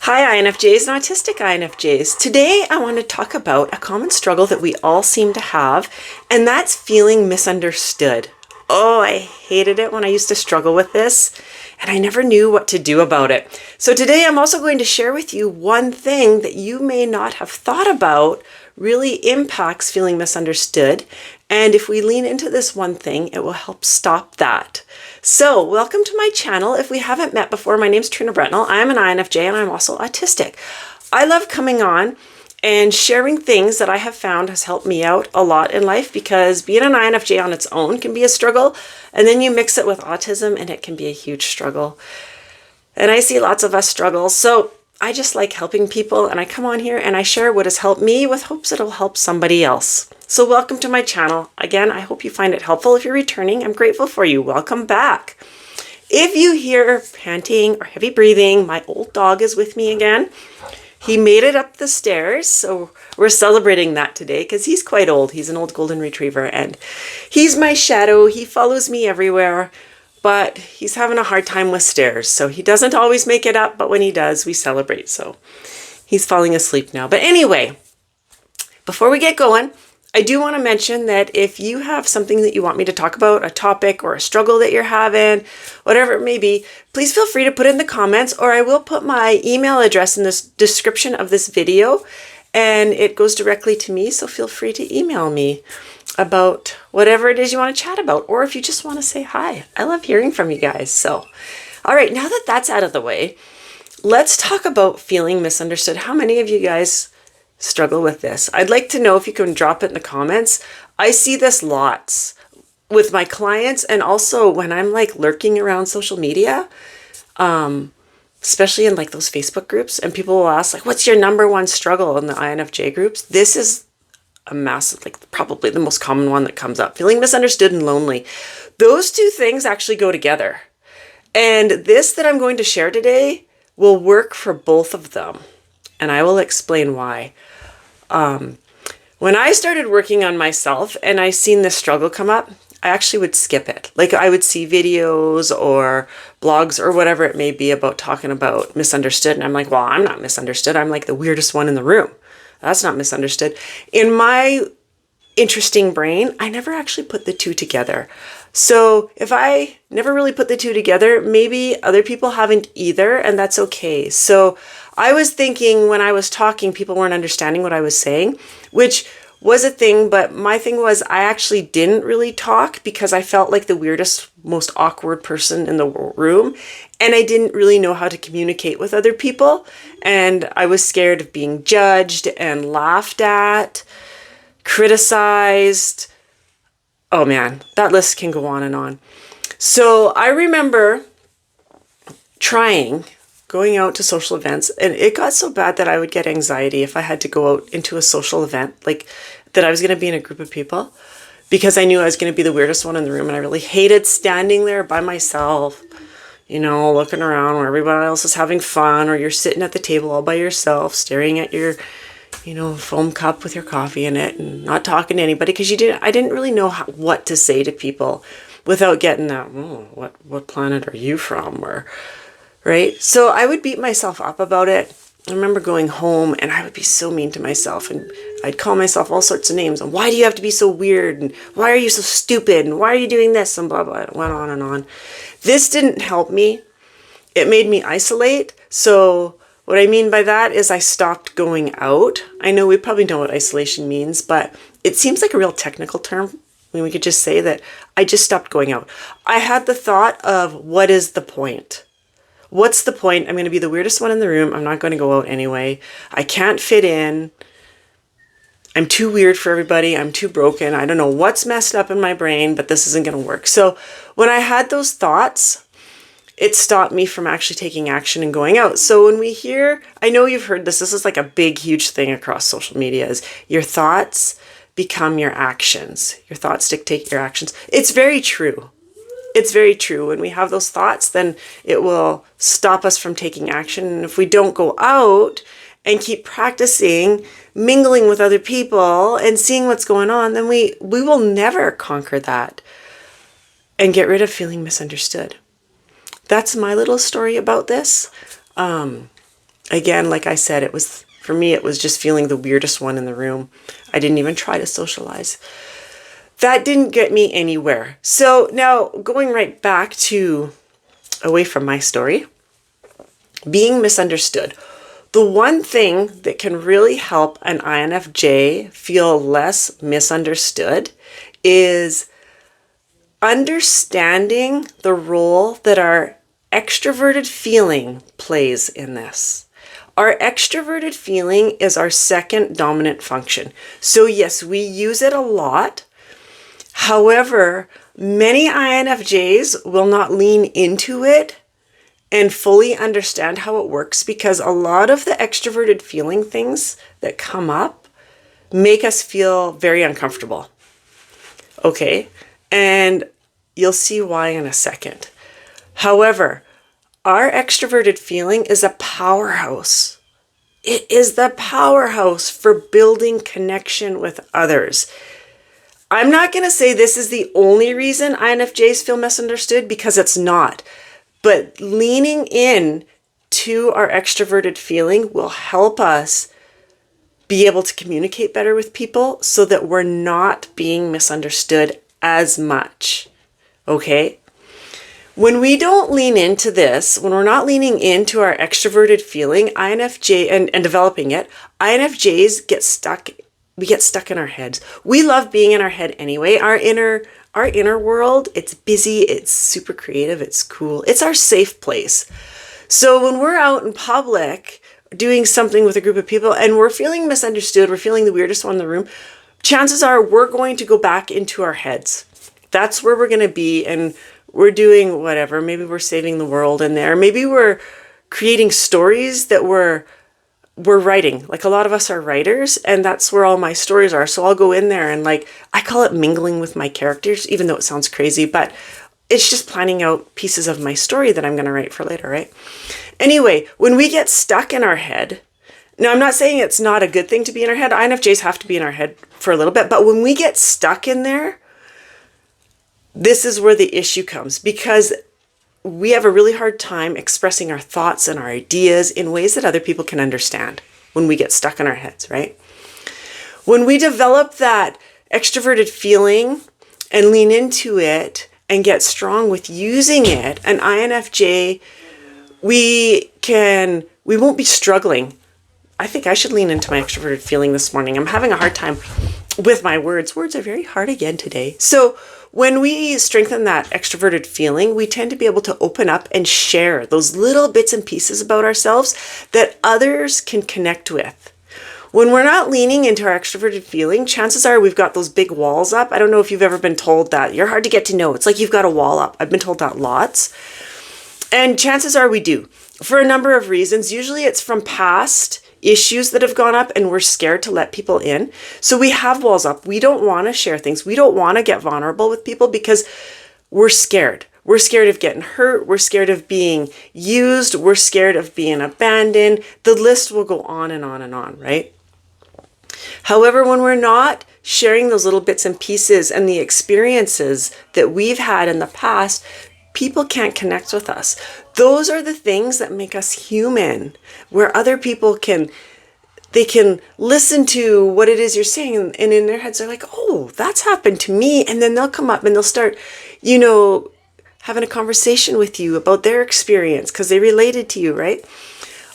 Hi INFJs and Autistic INFJs. Today I want to talk about a common struggle that we all seem to have, and that's feeling misunderstood. Oh, I hated it when I used to struggle with this, and I never knew what to do about it. So today I'm also going to share with you one thing that you may not have thought about really impacts feeling misunderstood. And if we lean into this one thing, it will help stop that. So welcome to my channel. If we haven't met before, my name's Trina Bretnell. I'm an INFJ and I'm also autistic. I love coming on and sharing things that I have found has helped me out a lot in life, because being an INFJ on its own can be a struggle. And then you mix it with autism and it can be a huge struggle. And I see lots of us struggle. So I just like helping people, and I come on here and I share what has helped me with hopes it'll help somebody else. So welcome to my channel. Again, I hope you find it helpful. If you're returning, I'm grateful for you. Welcome back. If you hear panting or heavy breathing, my old dog is with me again. He made it up the stairs, so we're celebrating that today because he's quite old. He's an old golden retriever and he's my shadow. He follows me everywhere. But he's having a hard time with stairs, so he doesn't always make it up, but when he does, we celebrate. So he's falling asleep now. But anyway, before we get going, I do want to mention that if you have something that you want me to talk about, a topic or a struggle that you're having, whatever it may be, please feel free to put it in the comments, or I will put my email address in the description of this video, and it goes directly to me, so feel free to email me about whatever it is you want to chat about, or if you just want to say hi. I love hearing from you guys. So, all right, now that that's out of the way, let's talk about feeling misunderstood. How many of you guys struggle with this? I'd like to know if you can drop it in the comments. I see this lots with my clients, and also when I'm like lurking around social media, especially in like those Facebook groups, and people will ask like, what's your number one struggle in the INFJ groups? This is a massive, like probably the most common one that comes up, feeling misunderstood and lonely. Those two things actually go together. And this that I'm going to share today will work for both of them. And I will explain why. When I started working on myself and I seen this struggle come up, I actually would skip it. Like I would see videos or blogs or whatever it may be about talking about misunderstood. And I'm like, well, I'm not misunderstood. I'm like the weirdest one in the room. That's not misunderstood. In my interesting brain, I never actually put the two together. So if I never really put the two together, maybe other people haven't either, and that's okay. So I was thinking when I was talking, people weren't understanding what I was saying, which was a thing, but my thing was I actually didn't really talk because I felt like the weirdest, most awkward person in the room, and I didn't really know how to communicate with other people, and I was scared of being judged and laughed at, criticized. Oh man, that list can go on and on. So I remember going out to social events, and it got so bad that I would get anxiety if I had to go out into a social event, like that I was going to be in a group of people, because I knew I was going to be the weirdest one in the room, and I really hated standing there by myself, you know, looking around where everybody else is having fun, or you're sitting at the table all by yourself, staring at your, you know, foam cup with your coffee in it and not talking to anybody, because I didn't really know what to say to people without getting that, oh, what planet are you from, or right? So I would beat myself up about it. I remember going home and I would be so mean to myself, and I'd call myself all sorts of names. And why do you have to be so weird? And why are you so stupid? And why are you doing this? And blah, blah. It went on and on. This didn't help me. It made me isolate. So what I mean by that is I stopped going out. I know we probably know what isolation means, but it seems like a real technical term. I mean, we could just say that I just stopped going out. I had the thought of, what is the point? What's the point? I'm going to be the weirdest one in the room. I'm not going to go out anyway. I can't fit in. I'm too weird for everybody. I'm too broken. I don't know what's messed up in my brain, but this isn't going to work. So when I had those thoughts, it stopped me from actually taking action and going out. So when we hear, I know you've heard this is like a big, huge thing across social media, is your thoughts become your actions. Your thoughts dictate your actions. It's very true. It's very true. When we have those thoughts, then it will stop us from taking action. And if we don't go out and keep practicing mingling with other people and seeing what's going on, then we will never conquer that and get rid of feeling misunderstood. That's my little story about this. Again, like I said, for me, it was just feeling the weirdest one in the room. I didn't even try to socialize. That didn't get me anywhere. So now going right back to away from my story, being misunderstood. The one thing that can really help an INFJ feel less misunderstood is understanding the role that our extroverted feeling plays in this. Our extroverted feeling is our second dominant function. So yes, we use it a lot. However, many INFJs will not lean into it and fully understand how it works because a lot of the extroverted feeling things that come up make us feel very uncomfortable. Okay, and you'll see why in a second. However, our extroverted feeling is a powerhouse. It is the powerhouse for building connection with others. I'm not going to say this is the only reason INFJs feel misunderstood because it's not. But leaning in to our extroverted feeling will help us be able to communicate better with people so that we're not being misunderstood as much. Okay? When we don't lean into this, when we're not leaning into our extroverted feeling, INFJ and developing it, INFJs get stuck. We get stuck in our heads. We love being in our head anyway. Our inner world, it's busy, it's super creative, it's cool. It's our safe place. So when we're out in public doing something with a group of people and we're feeling misunderstood, we're feeling the weirdest one in the room, chances are we're going to go back into our heads. That's where we're going to be, and we're doing whatever. Maybe we're saving the world in there. Maybe we're creating stories that we're writing. Like a lot of us are writers, and that's where all my stories are. So I'll go in there and I call it mingling with my characters, even though it sounds crazy, but it's just planning out pieces of my story that I'm going to write for later, right? Anyway, when we get stuck in our head, now I'm not saying it's not a good thing to be in our head. INFJs have to be in our head for a little bit, but when we get stuck in there, this is where the issue comes because we have a really hard time expressing our thoughts and our ideas in ways that other people can understand when we get stuck in our heads, right? When we develop that extroverted feeling and lean into it and get strong with using it, an INFJ, we won't be struggling. I think I should lean into my extroverted feeling this morning. I'm having a hard time with my words. Words are very hard again today. So when we strengthen that extroverted feeling, we tend to be able to open up and share those little bits and pieces about ourselves that others can connect with. When we're not leaning into our extroverted feeling, chances are we've got those big walls up. I don't know if you've ever been told that. You're hard to get to know. It's like you've got a wall up. I've been told that lots. And chances are we do, for a number of reasons. Usually it's from past issues that have gone up and we're scared to let people in. So we have walls up. We don't want to share things. We don't want to get vulnerable with people because we're scared. We're scared of getting hurt. We're scared of being used. We're scared of being abandoned. The list will go on and on and on, right? However, when we're not sharing those little bits and pieces and the experiences that we've had in the past, people can't connect with us. Those are the things that make us human, where other people can listen to what it is you're saying, and in their heads they're like, oh, that's happened to me. And then they'll come up and they'll start, having a conversation with you about their experience because they related to you, right?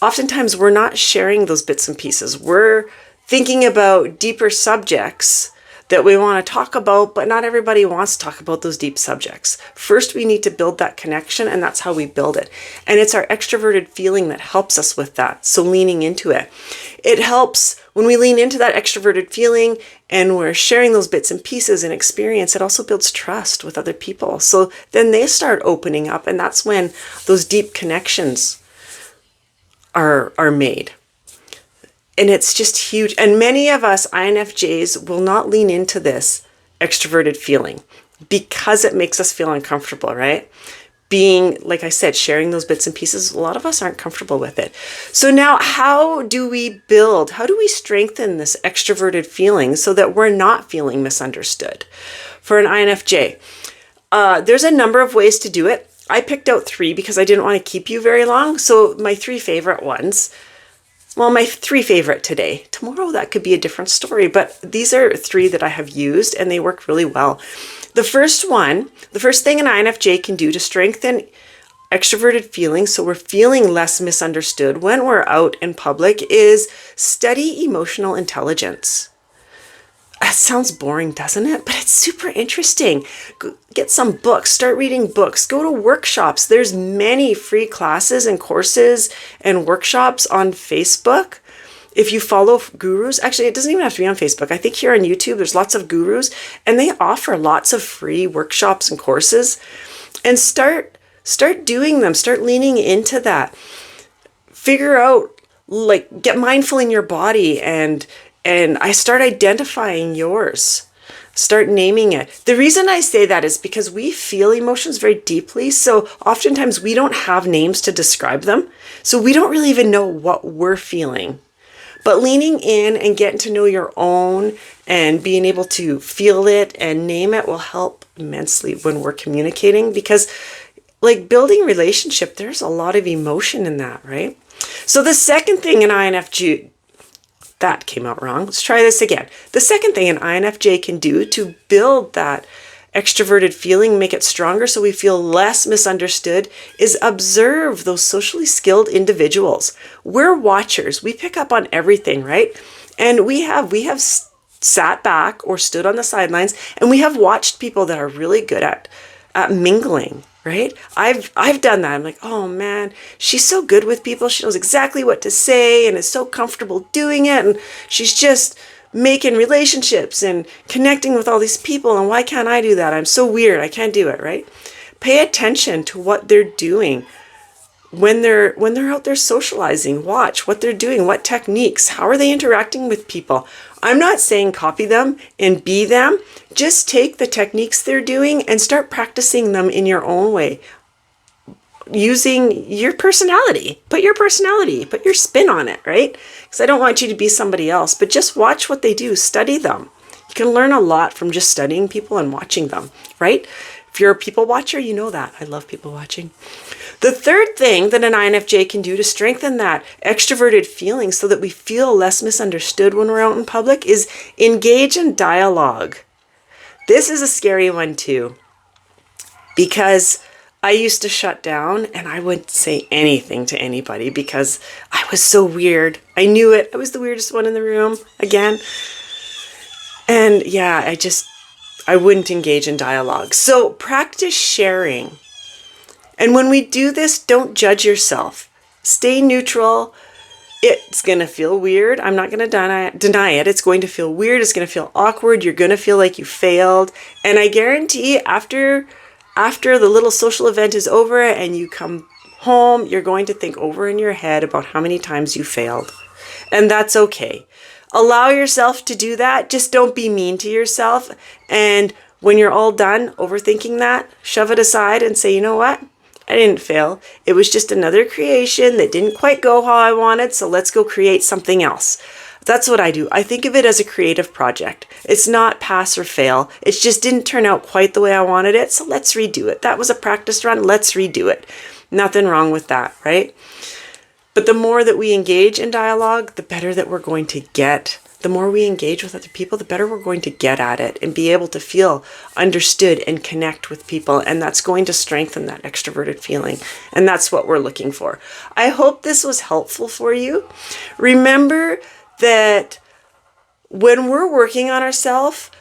Oftentimes we're not sharing those bits and pieces. We're thinking about deeper subjects that we want to talk about, but not everybody wants to talk about those deep subjects. First, we need to build that connection, and that's how we build it. And it's our extroverted feeling that helps us with that. So leaning into it. It helps when we lean into that extroverted feeling and we're sharing those bits and pieces and experience. It also builds trust with other people. So then they start opening up, and that's when those deep connections are made. And it's just huge. And many of us INFJs will not lean into this extroverted feeling because it makes us feel uncomfortable, right? Being, like I said, sharing those bits and pieces, a lot of us aren't comfortable with it. So now how do we strengthen this extroverted feeling so that we're not feeling misunderstood? For an INFJ, there's a number of ways to do it. I picked out 3 because I didn't want to keep you very long. So my 3 favorite ones. Well, my three favorite today. Tomorrow, that could be a different story, but these are three that I have used and they work really well. The first thing an INFJ can do to strengthen extroverted feelings, so we're feeling less misunderstood when we're out in public, is study emotional intelligence. That sounds boring, doesn't it? But it's super interesting. Get some books, start reading books, go to workshops. There's many free classes and courses and workshops on Facebook. If you follow gurus, actually, it doesn't even have to be on Facebook. I think here on YouTube, there's lots of gurus and they offer lots of free workshops and courses. And start doing them, start leaning into that. Figure out, like, get mindful in your body and I start identifying yours. Start naming it. The reason I say that is because we feel emotions very deeply. So oftentimes we don't have names to describe them. So we don't really even know what we're feeling. But leaning in and getting to know your own and being able to feel it and name it will help immensely when we're communicating, because like building relationship, there's a lot of emotion in that, right? So the second thing an INFJ, that came out wrong. Let's try this again. The second thing an INFJ can do to build that extroverted feeling, make it stronger so we feel less misunderstood, is observe those socially skilled individuals. We're watchers. We pick up on everything, right? And we have sat back or stood on the sidelines and we have watched people that are really good at mingling. Right? I've done that. I'm like, oh man, she's so good with people. She knows exactly what to say and is so comfortable doing it. And she's just making relationships and connecting with all these people. And why can't I do that? I'm so weird. I can't do it. Right? Pay attention to what they're doing when they're out there socializing. Watch what they're doing, what techniques, how are they interacting with people. I'm not saying copy them and be them. Just take the techniques they're doing and start practicing them in your own way, using your personality. Put your spin on it, right? Because I don't want you to be somebody else, but just watch what they do, study them. You can learn a lot from just studying people and watching them, right? If you're a people watcher, you know that. I love people watching. The third thing that an INFJ can do to strengthen that extroverted feeling so that we feel less misunderstood when we're out in public is engage in dialogue. This is a scary one too, because I used to shut down and I wouldn't say anything to anybody because I was so weird. I knew it. I was the weirdest one in the room again. And yeah, I wouldn't engage in dialogue. So practice sharing. And when we do this, don't judge yourself. Stay neutral. It's going to feel weird. I'm not going to deny it. It's going to feel weird. It's going to feel awkward. You're going to feel like you failed. And I guarantee after the little social event is over and you come home, you're going to think over in your head about how many times you failed. And that's okay. Allow yourself to do that. Just don't be mean to yourself. And when you're all done overthinking that, shove it aside and say, you know what? I didn't fail. It was just another creation that didn't quite go how I wanted, so let's go create something else. That's what I do. I think of it as a creative project. It's not pass or fail. It just didn't turn out quite the way I wanted it, so let's redo it. That was a practice run. Let's redo it. Nothing wrong with that, right? But the more that we engage in dialogue, the better that we're going to get. The more we engage with other people, the better we're going to get at it and be able to feel understood and connect with people. And that's going to strengthen that extroverted feeling. And that's what we're looking for. I hope this was helpful for you. Remember that when we're working on ourselves,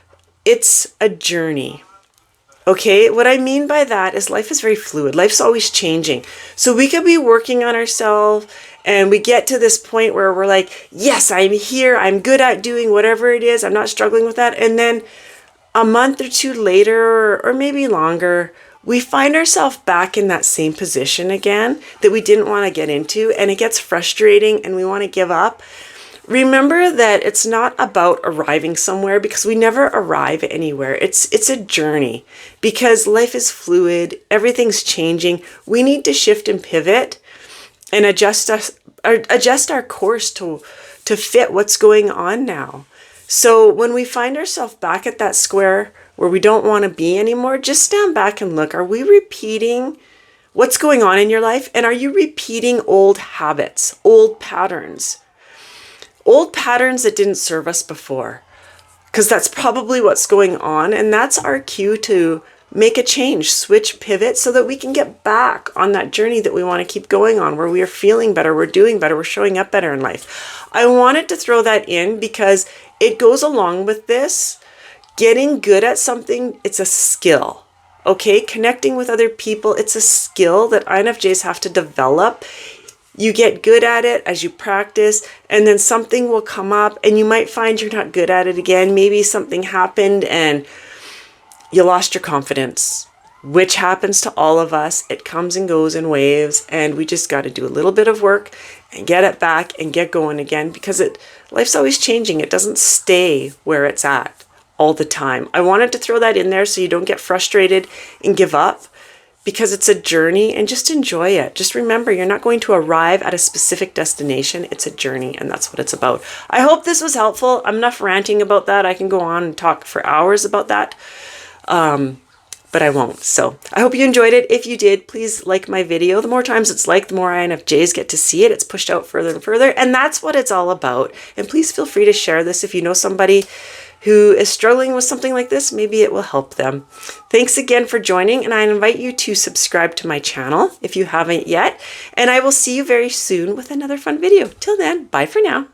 it's a journey. Okay, what I mean by that is life is very fluid. Life's always changing. So we could be working on ourselves and we get to this point where we're like, yes, I'm here. I'm good at doing whatever it is. I'm not struggling with that. And then a month or two later, or maybe longer, we find ourselves back in that same position again that we didn't want to get into. And it gets frustrating and we want to give up. Remember that it's not about arriving somewhere, because we never arrive anywhere. It's a journey, because life is fluid. Everything's changing. We need to shift and pivot and adjust our course to fit what's going on now. So when we find ourselves back at that square where we don't want to be anymore, just stand back and look. Are we repeating what's going on in your life? And are you repeating old habits, old patterns? old patterns that didn't serve us before, because that's probably what's going on. And that's our cue to make a change, switch, pivot, so that we can get back on that journey that we want to keep going on, where we are feeling better, we're doing better, we're showing up better in life. I wanted to throw that in because it goes along with this. Getting good at something, it's a skill. Okay, connecting with other people, it's a skill that INFJs have to develop. You get good at it as you practice, and then something will come up and you might find you're not good at it again. Maybe something happened and you lost your confidence, which happens to all of us. It comes and goes in waves, and we just got to do a little bit of work and get it back and get going again, because life's always changing. It doesn't stay where it's at all the time. I wanted to throw that in there so you don't get frustrated and give up, because it's a journey, and just enjoy it. Just remember, you're not going to arrive at a specific destination. It's a journey, and that's what it's about. I hope this was helpful. I'm enough ranting about that. I can go on and talk for hours about that. But I won't. So I hope you enjoyed it. If you did, please like my video. The more times it's liked, the more INFJs get to see it. It's pushed out further and further, and that's what it's all about. And please feel free to share this if you know somebody who is struggling with something like this. Maybe it will help them. Thanks again for joining, and I invite you to subscribe to my channel if you haven't yet. And I will see you very soon with another fun video. Till then, bye for now.